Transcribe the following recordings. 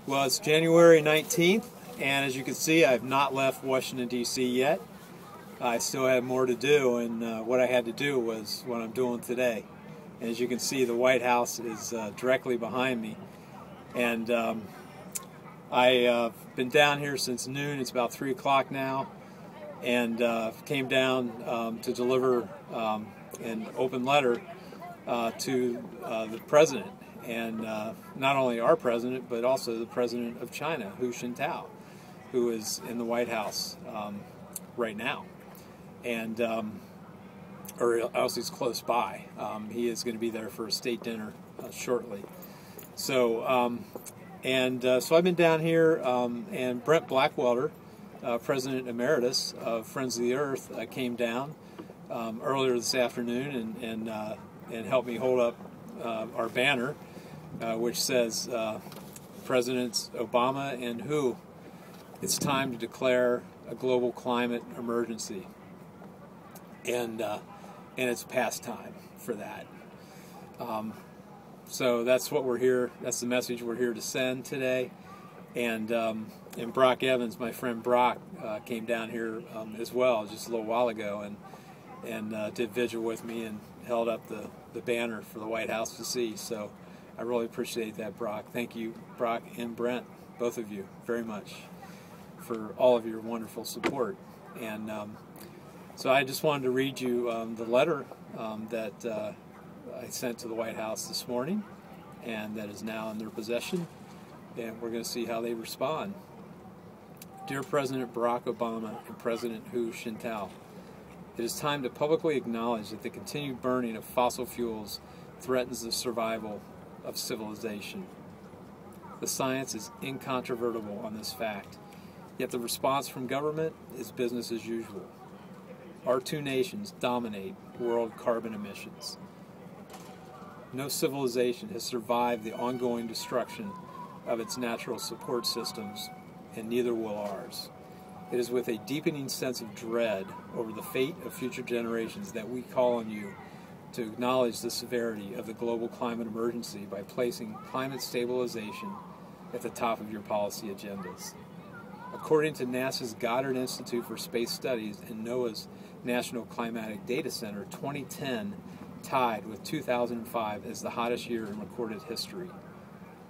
Well, it's January 19th, and as you can see, I've not left Washington, D.C. yet. I still have more to do, and what I had to do was what I'm doing today. And as you can see, the White House is directly behind me. And I've been down here since noon. It's about 3 o'clock now, and came down to deliver an open letter to the President. And not only our president, but also the president of China, Jintao, who is in the White House right now. And, or else he's close by. He is going to be there for a state dinner shortly. So, so I've been down here, and Brent Blackwelder, President Emeritus of Friends of the Earth, came down earlier this afternoon and helped me hold up our banner, which says Presidents Obama and Hu, it's time to declare a global climate emergency. And it's past time for that. So that's what we're here, that's the message we're here to send today. And Brock Evans, my friend Brock, came down here as well just a little while ago and did vigil with me and held up the banner for the White House to see. So I really appreciate that, Brock. Thank you, Brock and Brent, both of you, very much for all of your wonderful support. And so I just wanted to read you the letter that I sent to the White House this morning, and that is now in their possession, and we're going to see how they respond. Dear President Barack Obama and President Hu Jintao, it is time to publicly acknowledge that the continued burning of fossil fuels threatens the survival of civilization. The science is incontrovertible on this fact, yet the response from government is business as usual. Our two nations dominate world carbon emissions. No civilization has survived the ongoing destruction of its natural support systems, and neither will ours. It is with a deepening sense of dread over the fate of future generations that we call on you to acknowledge the severity of the global climate emergency by placing climate stabilization at the top of your policy agendas. According to NASA's Goddard Institute for Space Studies and NOAA's National Climatic Data Center, 2010 tied with 2005 as the hottest year in recorded history.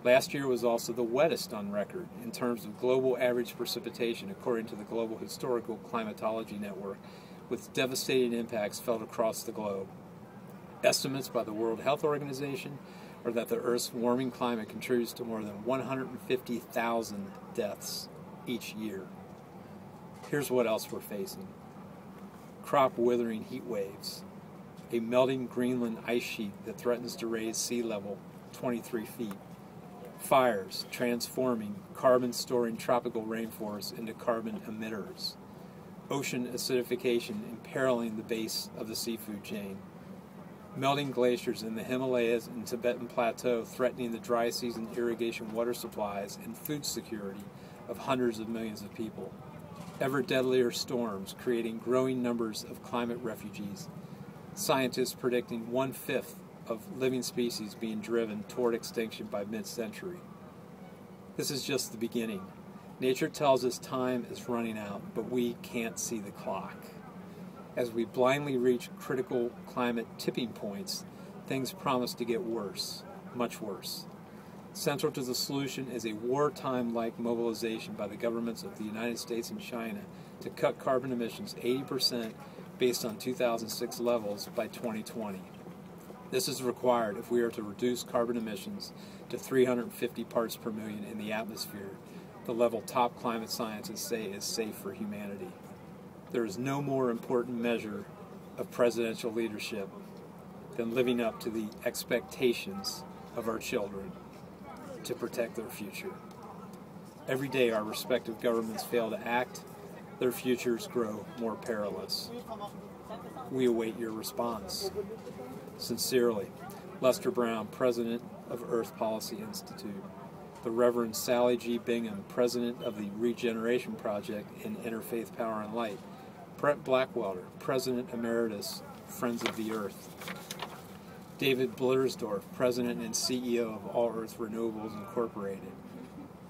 Last year was also the wettest on record in terms of global average precipitation, according to the Global Historical Climatology Network, with devastating impacts felt across the globe. Estimates by the World Health Organization are that the Earth's warming climate contributes to more than 150,000 deaths each year. Here's what else we're facing. Crop withering heat waves, a melting Greenland ice sheet that threatens to raise sea level 23 feet, fires transforming carbon-storing tropical rainforests into carbon emitters, ocean acidification imperiling the base of the seafood chain, melting glaciers in the Himalayas and Tibetan Plateau threatening the dry season irrigation water supplies and food security of hundreds of millions of people, ever deadlier storms creating growing numbers of climate refugees, scientists predicting 1/5 of living species being driven toward extinction by mid-century. This is just the beginning. Nature tells us time is running out, but we can't see the clock. As we blindly reach critical climate tipping points, things promise to get worse, much worse. Central to the solution is a wartime-like mobilization by the governments of the United States and China to cut carbon emissions 80% based on 2006 levels by 2020. This is required if we are to reduce carbon emissions to 350 parts per million in the atmosphere, the level top climate scientists say is safe for humanity. There is no more important measure of presidential leadership than living up to the expectations of our children to protect their future. Every day our respective governments fail to act, their futures grow more perilous. We await your response. Sincerely, Lester Brown, President of Earth Policy Institute, the Reverend Sally G. Bingham, President of the Regeneration Project in Interfaith Power and Light, Brent Blackwelder, President Emeritus, Friends of the Earth, David Blittersdorf, President and CEO of All Earth Renewables Incorporated,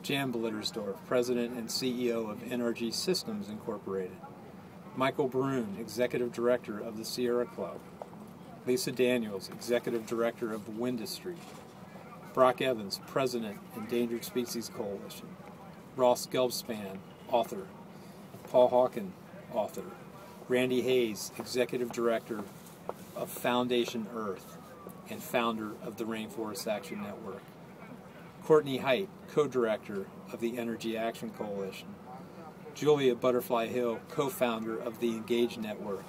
Jan Blittersdorf, President and CEO of NRG Systems Incorporated. Michael Brune, Executive Director of the Sierra Club. Lisa Daniels, Executive Director of Windustry. Brock Evans, President, Endangered Species Coalition. Ross Gelbspan, author. Paul Hawken, author. Randy Hayes, Executive Director of Foundation Earth and founder of the Rainforest Action Network. Courtney Height, co-director of the Energy Action Coalition. Julia Butterfly Hill, co-founder of the Engage Network,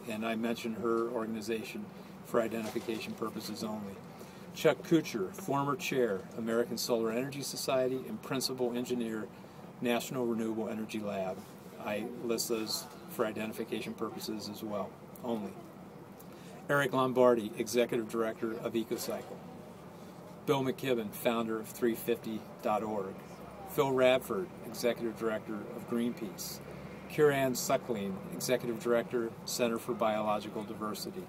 and I mention her organization for identification purposes only. Chuck Kuchar, former chair, American Solar Energy Society, and principal engineer, National Renewable Energy Lab. I list those for identification purposes as well, only. Eric Lombardi, executive director of EcoCycle. Bill McKibben, founder of 350.org. Phil Radford, executive director of Greenpeace. Kieran Suckling, executive director, Center for Biological Diversity.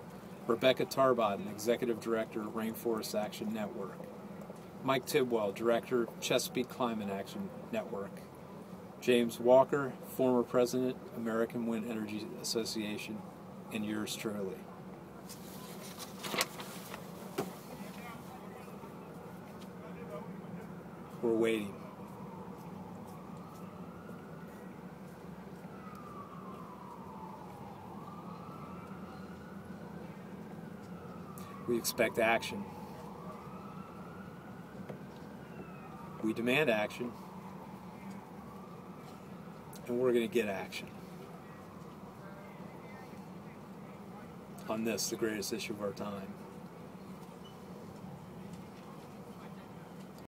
Rebecca Tarbodden, executive director, Rainforest Action Network. Mike Tidwell, director, Chesapeake Climate Action Network. James Walker, former president, American Wind Energy Association, and yours truly. We're waiting. We expect action. We demand action. And we're going to get action on this, the greatest issue of our time.